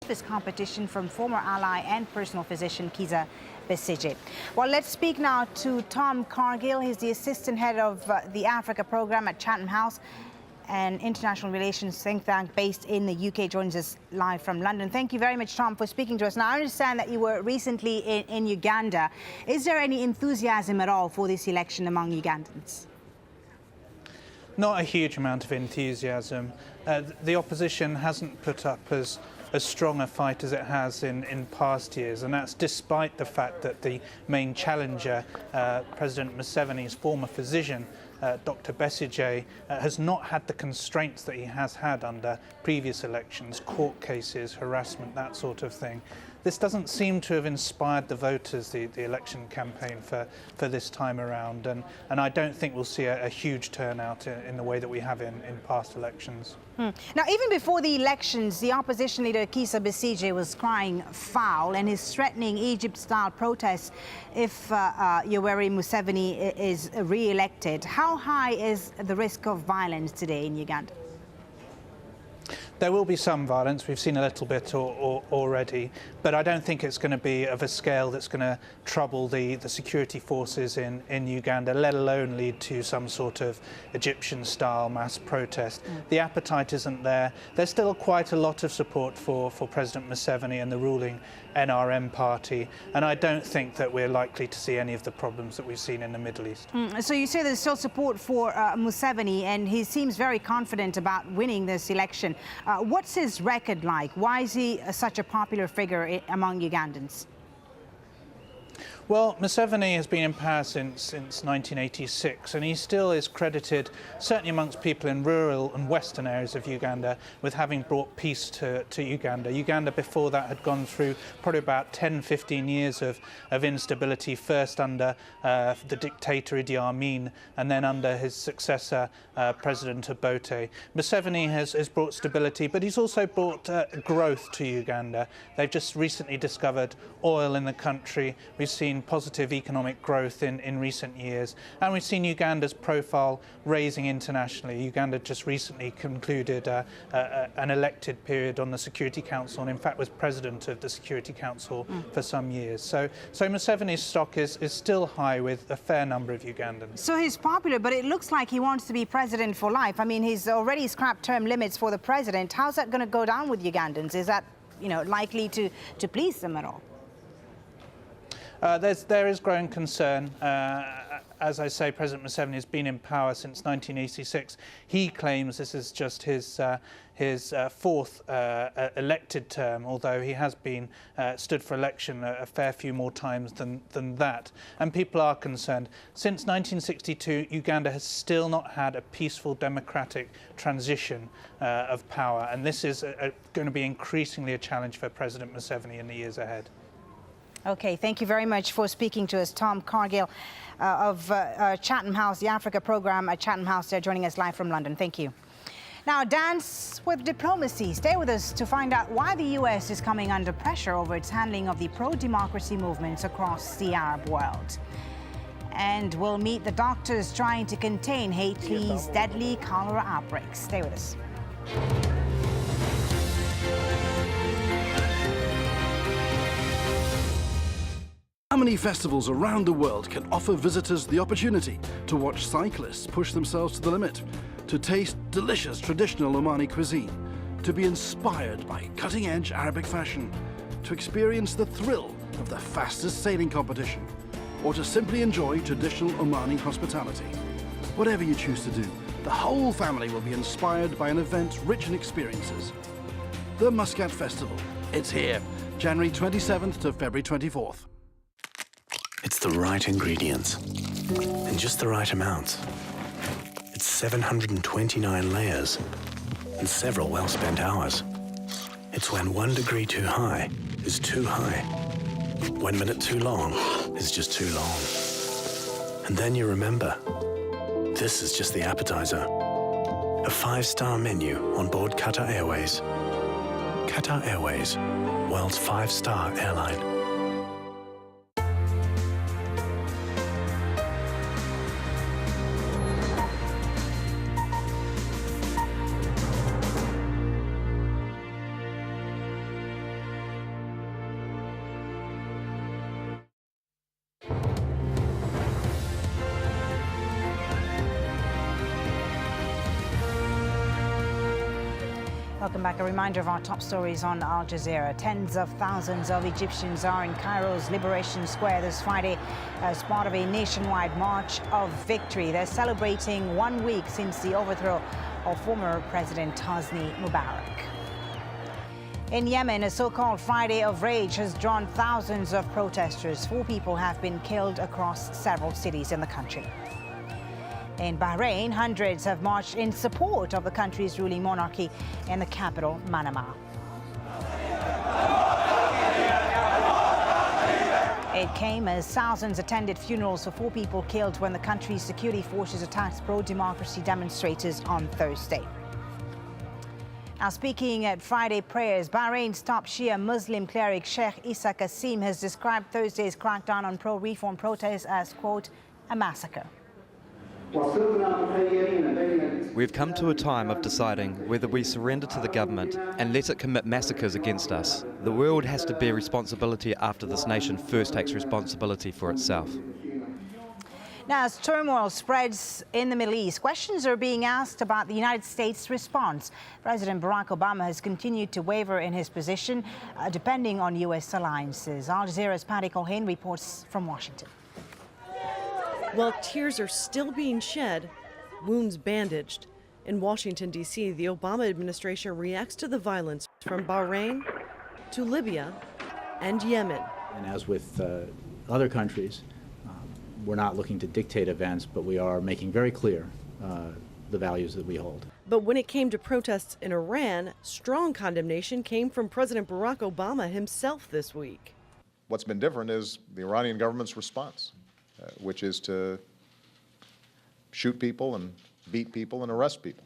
toughest competition from former ally and personal physician Kizza Besigye. Well, let's speak now to Tom Cargill. He's the assistant head of the Africa program at Chatham House, an international relations think tank based in the UK, joins us live from London. Thank you very much, Tom, for speaking to us. Now, I understand that you were recently in Uganda. Is there any enthusiasm at all for this election among Ugandans? Not a huge amount of enthusiasm. The opposition hasn't put up as strong a fight as it has in past years, and that's despite the fact that the main challenger, President Museveni's former physician, Dr. Besigye, has not had the constraints that he has had under previous elections, court cases, harassment, that sort of thing. This doesn't seem to have inspired the voters, the election campaign for this time around, and I don't think we'll see a huge turnout in the way that we have in past elections. Now, even before the elections, the opposition leader Kizza Besigye was crying foul and is threatening Egypt-style protests if Yoweri Museveni is re-elected. How high is the risk of violence today in Uganda? There will be some violence. We've seen a little bit already, but I don't think it's going to be of a scale that's going to trouble the security forces in Uganda, let alone lead to some sort of Egyptian-style mass protest. The appetite isn't there. There's still quite a lot of support for President Museveni and the ruling NRM party, and I don't think that we're likely to see any of the problems that we've seen in the Middle East. So you say there's still support for Museveni, and he seems very confident about winning this election. What's his record like? Why is he such a popular figure among Ugandans? Well, Museveni has been in power since 1986, and he still is credited, certainly amongst people in rural and western areas of Uganda, with having brought peace to Uganda. Uganda before that had gone through probably about 10-15 years of instability, first under the dictator Idi Amin and then under his successor, President Obote. Museveni has brought stability, but he's also brought growth to Uganda. They've just recently discovered oil in the country. We've seen positive economic growth in recent years, and we've seen Uganda's profile raising internationally. Uganda just recently concluded an elected period on the Security Council, and in fact was president of the Security Council for some years. So Museveni's stock is still high with a fair number of Ugandans. So he's popular, but it looks like he wants to be president for life. I mean, he's already scrapped term limits for the president. How's that going to go down with Ugandans? Is that, likely to please them at all? There is growing concern. As I say, President Museveni has been in power since 1986. He claims this is just his fourth elected term, although he has been stood for election a fair few more times than that. And people are concerned. Since 1962, Uganda has still not had a peaceful democratic transition of power, and this is going to be increasingly a challenge for President Museveni in the years ahead. Okay, thank you very much for speaking to us. Tom Cargill of Chatham House, the Africa program at Chatham House, they're joining us live from London. Thank you. Now, dance with diplomacy. Stay with us to find out why the US is coming under pressure over its handling of the pro-democracy movements across the Arab world. And we'll meet the doctors trying to contain Haiti's deadly cholera outbreaks. Stay with us. How many festivals around the world can offer visitors the opportunity to watch cyclists push themselves to the limit, to taste delicious traditional Omani cuisine, to be inspired by cutting-edge Arabic fashion, to experience the thrill of the fastest sailing competition, or to simply enjoy traditional Omani hospitality? Whatever you choose to do, the whole family will be inspired by an event rich in experiences. The Muscat Festival. It's here, January 27th to February 24th. It's the right ingredients, in just the right amount. It's 729 layers, and several well-spent hours. It's when 1 degree too high is too high. 1 minute too long is just too long. And then you remember, this is just the appetizer. A 5-star menu on board Qatar Airways. Qatar Airways, world's 5-star airline. Welcome back. A reminder of our top stories on Al Jazeera. Tens of thousands of Egyptians are in Cairo's Liberation Square this Friday as part of a nationwide march of victory. They're celebrating 1 week since the overthrow of former President Hosni Mubarak. In Yemen, a so-called Friday of Rage has drawn thousands of protesters. 4 people have been killed across several cities in the country. In Bahrain, hundreds have marched in support of the country's ruling monarchy in the capital, Manama. It came as thousands attended funerals for 4 people killed when the country's security forces attacked pro-democracy demonstrators on Thursday. Now, speaking at Friday prayers, Bahrain's top Shia Muslim cleric Sheikh Issa Qasim has described Thursday's crackdown on pro-reform protests as, quote, a massacre. We've come to a time of deciding whether we surrender to the government and let it commit massacres against us. The world has to bear responsibility after this nation first takes responsibility for itself. Now, as turmoil spreads in the Middle East, questions are being asked about the United States' response. President Barack Obama has continued to waver in his position, depending on U.S. alliances. Al Jazeera's Patty Colhane reports from Washington. While tears are still being shed, wounds bandaged, in Washington, D.C., the Obama administration reacts to the violence from Bahrain to Libya and Yemen. And as with other countries, we're not looking to dictate events, but we are making very clear the values that we hold. But when it came to protests in Iran, strong condemnation came from President Barack Obama himself this week. What's been different is the Iranian government's response, which is to shoot people and beat people and arrest people.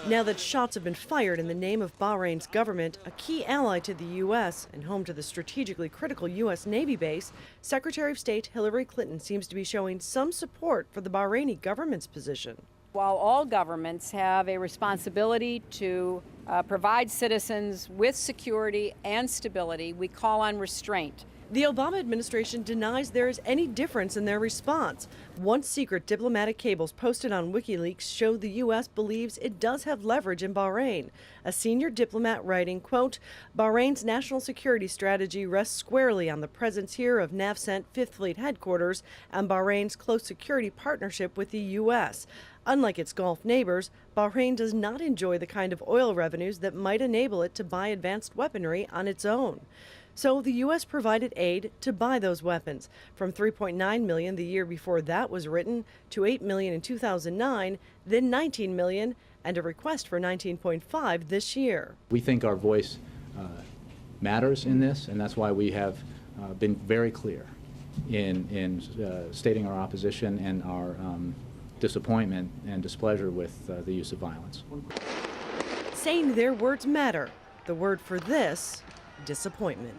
Now that shots have been fired in the name of Bahrain's government, a key ally to the U.S. and home to the strategically critical U.S. Navy base, Secretary of State Hillary Clinton seems to be showing some support for the Bahraini government's position. While all governments have a responsibility to provide citizens with security and stability, we call on restraint. The Obama administration denies there is any difference in their response. Once secret diplomatic cables posted on WikiLeaks show the U.S. believes it does have leverage in Bahrain. A senior diplomat writing, quote, Bahrain's national security strategy rests squarely on the presence here of NAVCENT 5th Fleet headquarters and Bahrain's close security partnership with the U.S. Unlike its Gulf neighbors, Bahrain does not enjoy the kind of oil revenues that might enable it to buy advanced weaponry on its own. So the U.S. provided aid to buy those weapons, from $3.9 million the year before that was written to $8 million in 2009, then $19 million, and a request for $19.5 this year. We think our voice matters in this, and that's why we have been very clear in stating our opposition and our disappointment and displeasure with the use of violence. Saying their words matter. The word for this, disappointment.